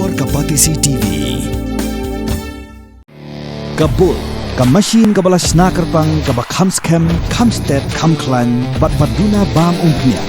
Bor kapati CTV. Kabul, ka machine ka balas nakarpang ka ba kamskem, kamstet, kamklan, bat baduna bam umpnya.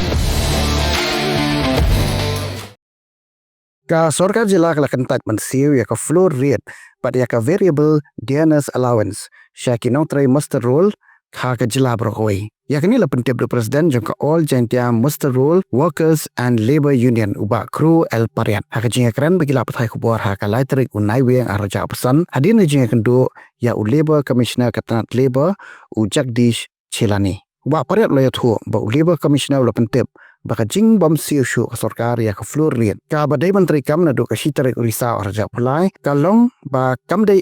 Ka Sorkar Jylla kala Kyntait man Siew ya ka floor rate but ya ka variable DNS allowance syaki Nongtrei master role ka Jylla berkoi. Ya kini la pentip du presiden jong ka all Kyntait master role workers and labor union uba kru el parian. Ha ka jinga keren bagi la patai kubor ha ka laiterik unai weng araja pesan hadin jinga kendo ya u labor commissioner katanat labor u Jagdish Chelani. Uba pariat lo ya thu ba u labor commissioner la pentip baka jing bom Siew ka Sorkar ya ka floor rate ka badai menteri kam na do ka shitarik urisa araja pulai ka long ba kam dai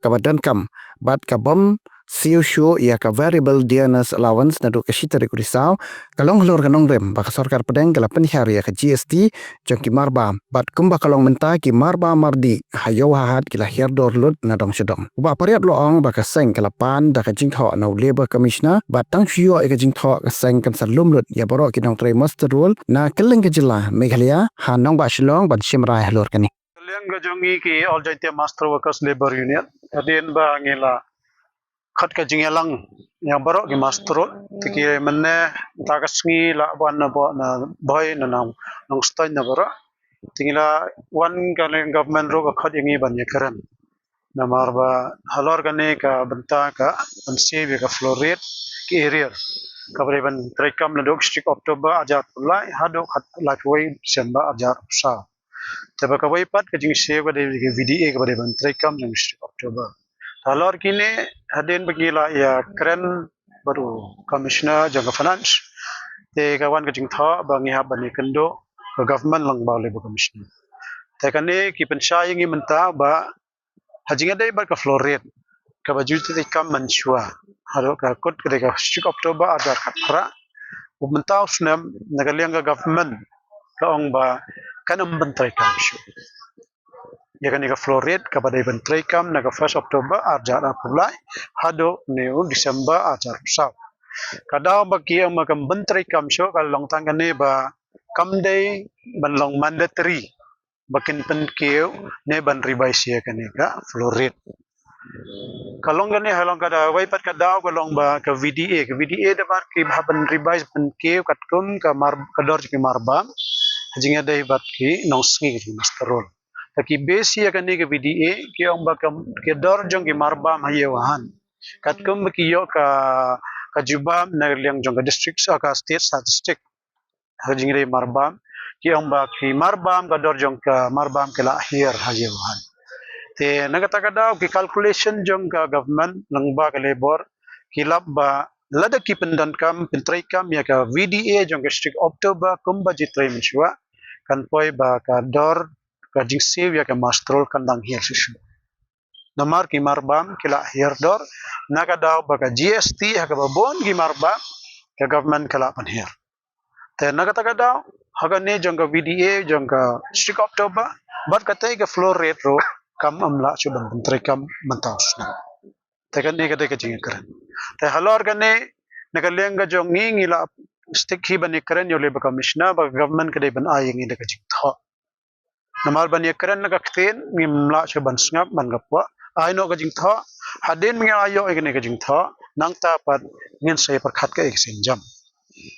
ka badan kam bat ka bom Siew ya ka variable DNS allowance na do ka shitarik urisa ka long hlor ka nongrem baka Sorkar pedeng ka lapan hari ya ka GST jong ki marba bat kumba ka long menta ki marba mardi hayo hahat ki lahir dor lut na dong sedong uba pariat lo ong baka seng ka lapan da ka jing tho na labor commissioner bat tang shio ka jing tho ka seng kan salum lut ya borok ki Nongtrei master role na keleng ka Jylla Meghalaya ha nong ba shilong ban shimrai hlor kani Keleng ka jongi ki all Kyntait master workers labor union adin ba ngila khat ka jingelang yang barok ki master tiki menne tagasngi la ban na bo na boy na nong stain na barok tingila one ka government ro ka khat yangi ban yekaran na marba halor gane ka banta ka anse ka floret ki area ka ban trekam na dok strict October ajar pulai hado khat la koi December ajar sa teba ka wai pat ka jing se ka de VDA ka ban trekam jing strict October halor kini hadin bagila ya keren baru commissioner jaga finance te kawan ka jing tha bangi ha bani kendo ka government lang ba le commissioner te kane ki pensai ngi menta ba hajinga dai ba ka floret ka baju te kam manchua haro ka kot ka strict October adar khatra menta usnam nagaliang ka government ka ong ba kanam bantrai kam shu ya kan ka floret ka badai bantrai kam naga 1 October ajar pulai hado neu December ajar sa kadau baki ang makam bantrai kam sho ka long tang ne ba kam dai ban long mandatory bakin pen keu ne ban ribai sia kan ka floret kalong gane halong kada waipat kadau kalong ba ka VDA da bar ki ban ribai pen keu katkum ka mar kador ki marbam jinga dai bat ki nongsngi ki masterol taki besi akan ni ke VDA ki ong bakam ke dor jong ki marbam hayewahan katkum ki yo ka jubam na liang jong ka district ka state statistic hajing re marbam ki ong ba ki marbam ka dor jong ka marbam ke lahir hayewahan te nagata kada ki calculation jong ka government lang ba ka labor kilap ba lada ki pendan kam pentrai kam ya ka VDA jong ka district October kumba jitrei menshua kan poi ba ka dor ka jing Siew ya ka mastrol kandang hir susu namar ki marbam kila hir dor naga daw baka GST ha ka babon ki marbam ka government kala pan hir te naga taga daw haga ne jong ka VDA jong ka strict October bat katay ka floor rate ro kam amla chu ban tre kam mantaus na te kan ne ka de ka jing karen te halor ka ne naga lenga jong ngi la stick hi ban karen yo labor commissioner ba government ka de ban ayeng inde ka jing tho namal ban keren na kakten ngimla che ban snap ban gapwa ai no ka jing tha hadin mi ayo ekne ka jing tha nang ta pat ngin se par khat ka ek sin jam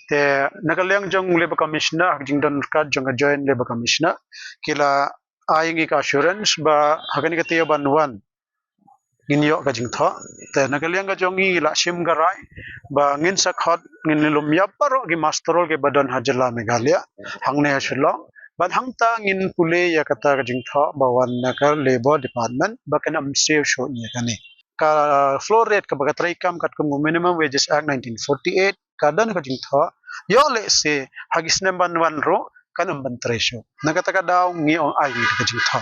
te nakaleng jong labor commissioner jing don ka jong join labor commissioner kila ai ka assurance ba hagani ka te ban wan ngin yo ka jing tha te nakaleng ka jong la sim garai ba ngin sa khat ngin lum ya paro ki masterol ke badan Jylla Meghalaya hangne shilong ban hangta ngin pule ya kata ka jingtha bawan ka labor department bakan am Siew ni kani ka floor rate ka baga trai kam kat kum minimum wages act 1948 kadan ka jingtha yo le se hagisnem ban wan ro kan am ban trai sho nagata ka daw ngi ong ai ka jingtha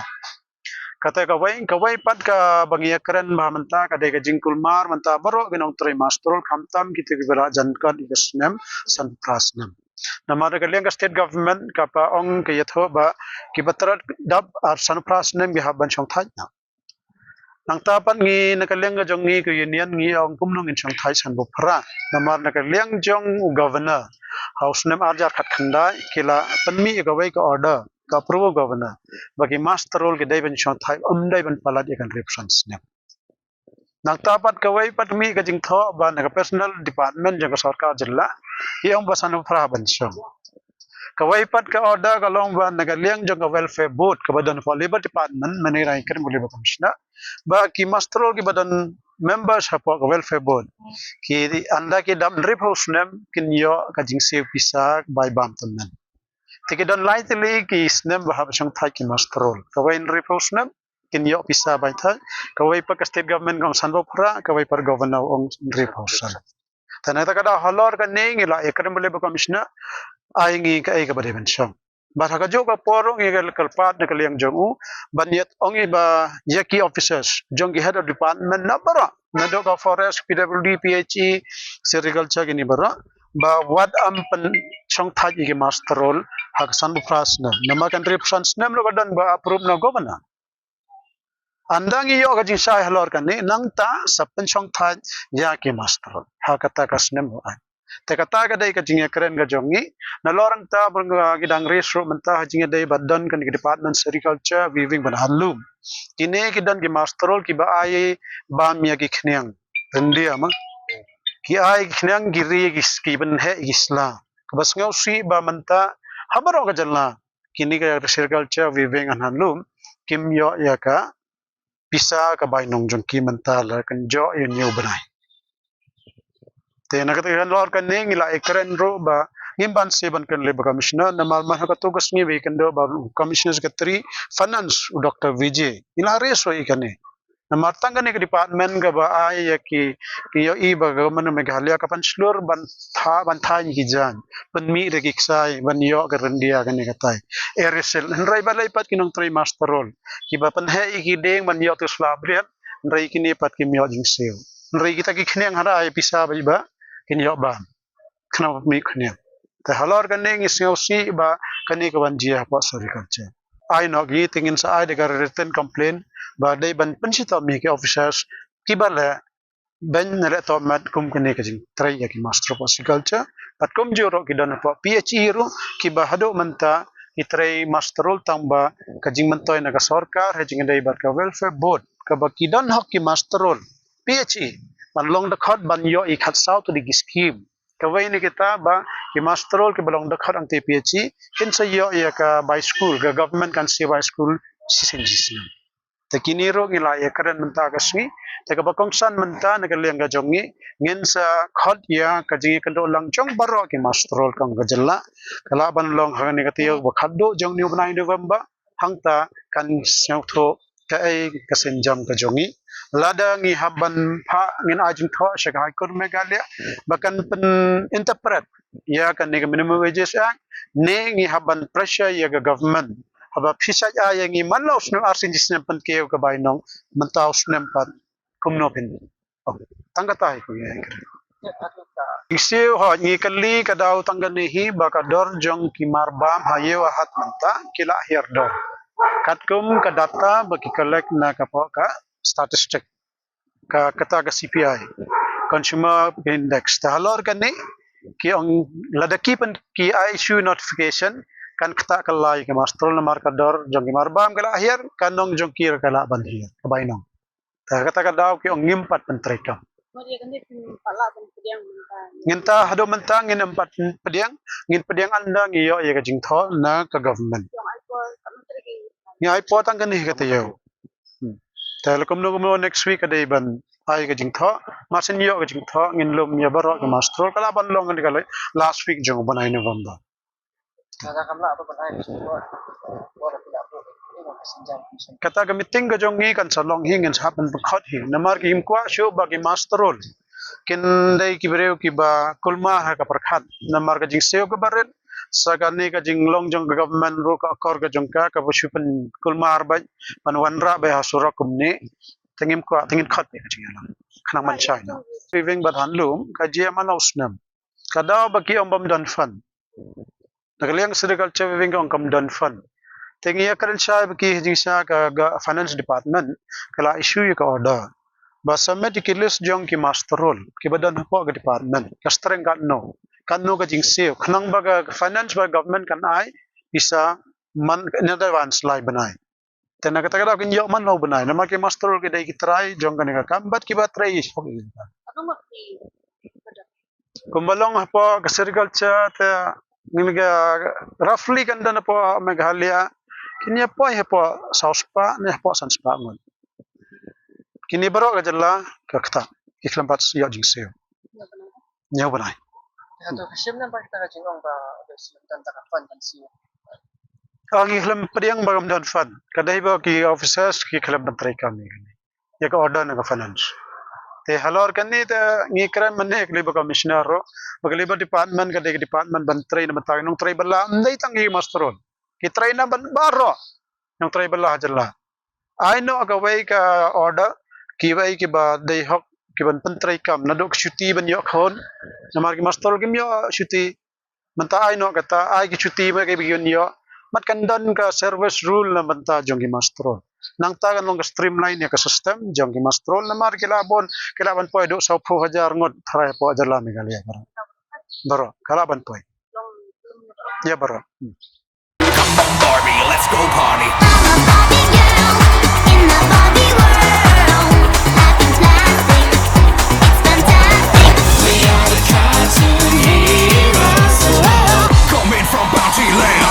kata ka wai pat ka bangia keren ba manta ka de ka jingkul mar manta baro ginong trai mastrol khamtam ki te bera jankan igasnem san prasnem namara ka lenga state government ka pa ong ke yatho ba ki batrat dab ar san prasnem bi haban chong thai na nang tapan ngi nakalenga jong ngi ko union ngi ong kumnong in chong thai san bo phra namar nakaleng jong governor house nem arjar khat khandai kila panmi ka wai ka order ka approve governor bagi master role ke dai ban shon thai dai ban palat ikan represents ne nang tapat kawai pat mi ka jing tho ban ka personal department jang ka sarkar jilla yang basan pra ban shon kawai pat ka order ka long ban naga liang jang ka welfare board ka badan for labor department mani rai kan labor commissioner ba ki master role ki badan members hapo ka welfare board ki anda ki dam rip house nem kin yo ka jing se pisa by bam tunan tiki don lightly ki snem ba hab shang thai ki master role kawai rip house nem kin yo pisa by thai kawai pa ka state government kong sanbo pra kawai par governor ong rip house tanata kada halor ka ning ila ekram labor commissioner ai ngi ka ai ka bade ben sham ba tha jo ka poro ngi ka kalpat na kaliang jong u banyet ongi ba yaki officers jong ki head of department na bara na do ka forest pwd phe sericulture gini bara ba what am pen chong thaj ki master role hak san pras na nama country presence nam lo dan ba approve na governor andang iyo ka jing sai halor kan ni nang ta sapen chong thaj ya ki master role hakata ka snem ho Tekata ka dai ka jinga keren ga jongi na lorang ta bang gidang resro menta jinga dai badan kan ki department agriculture weaving ban handloom kine ki dan ki masterol ki ba ai ba mia ki khnyang india ma ki ai khnyang giri ki ski ban he isla bas ngau si ba menta habaro ga jalna kini ka agriculture weaving and handloom kim yo ya ka pisa ka bai nong jong ki menta la kan jo yo new banai te nakatakan lor kan ning ila ekren ro ba ngimban seban kan labor commissioner na mal man hakatugas ngi be kan do ba commissioner secretary finance dr vijay ila reso ikane na martang kan ke department ga ba ay ki yo I ba government meghalaya ka pan slur ban tha ni jan pan mi re ki sai ban yo ka rendia kan ni katai eresel nrai ba lai pat kinong trai master role ki ba pan he ki deng ban yo to slabrian nrai ki ni pat ki myo jing seo nrai kita ki khneng hara ay pisa ba kin yo ba khna mi khne ta halor kan ning isngo si ba kani ka ban jia pa agriculture ai no gi tingin sa ai de written complaint ba dai ban pensita mi ke officers ki ba le ben re to mat kum kani ka jing trai ya ki master of agriculture pat kum joro ki dan pa phe ro ki ba hado manta ki trai master role tamba ka jing mantoy na ka sorkar he jing dai ba ka welfare board ka ba ki dan hok ki master role phe ban long the khot ban yo I khat sau to the scheme kawai ni kita ba ki master role ki balong the khot ang tphe kin sa yo ya ka by school ka government kan se by school sisin jisna ta kini ro ngila ya karan menta ka swi ta ka bakong san menta na ka leng ga jongi ngin sa khot ya ka jingi kan do lang jong baro ki master role kang ga jalla kala ban long ha ni ka tiyo ba khaddo jong ni banai november hangta kan syau tho ka ai ka senjam ka jongi lada ngi haban pha ngin ajing tho shaka kur megalia bakan pen interpret ya kan ni minimum wages act ne ngi haban pressure ya ga government haba phisa ya ya ngi manlo snu arsin jisnem pen ke ka bai nong mentaw snem pat kumno pin tangga tai ko ya Siew ho ngi kali ka daw tangga ni hi ba ka dor jong ki marbam hayo hat menta kila hier dor katkum ka data bagi collect na ka po ka statistic ka kata ka CPI consumer index ta halor kan ni ki ang ladaki pen ki issue notification kan kata kalai ke master na markador jong marbam kala akhir kanong jong kir kala ban hier kabainong ta kata ka daw ki ang ngimpat pen trekam nginta hado mentang ngin empat pediang ngin pediang anda ngiyo ya ka jingtho na ka government ni ai potang kan ni kata yo telekom no next week ada ban ai ka jingtho masin yo ka jingtho ngin lum ya baro ka master kala ban long kan kala last week jong ban ai november kata ka meeting ka jong ngi kan salong hingin happen khot hi namar ki imkwa show ba ki master role kin dai ki breu ki ba kulma ha ka prakhat namar ka jing seo ka baret sagani ka jing long jong government ro ka kor ka jong ka busupan kulma arba pan wanra ba hasura kumni tengim ko tengin khat be ka jing lang khana man chai na living but handlum ka jia man ausnam kada ba ki ombam dan fan nagaliang agriculture living ka ongkam dan fan tengi ya karan chai ba ki jing sa ka finance department kala issue ka order Basa medicalist jong ki master role ki badan po ga department kastreng kan no ka jing seo khnang ba ga finance ba government kan ai bisa man nyada wan slide banai tena kata kata kin yo man no banai nama ke master ke dai ki try jong kan ka kambat ki ba try is kumbalong hapo ka agriculture ta nginga roughly kan dan hapo meghalaya kini hapo south pa ne hapo san spa ngon kini baro ka jalla ka kata iklambat yo jing seo nyaw banai ang iklam padiang bagam dan fan kadai ba ki officers ki iklam bantrai kami ya ka order na ka finance te halor kanni te ngi kran manne ekli ba commissioner ro bagli ba department ka de department bantrai na batang nong trai bala ndai tangi masteron ki trai na ban baro nong trai bala hajalla I know ka way ka order ki way ki ba dei hok ki ban pantrai kam na dok shuti ban yo khon na mar ki master kim yo shuti manta I know kata ai ki shuti ba ke biyon yo mat kandan ka service rule na banta jongi master nang tagan long streamline ya ka system jongi master na mar kilaban po do 100,000 ngot thrai po jala mi galia baro kalaban po ya baro Come on, Barbie, let's go party. Coming from Bounty Land.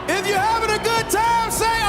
If you're having a good time, say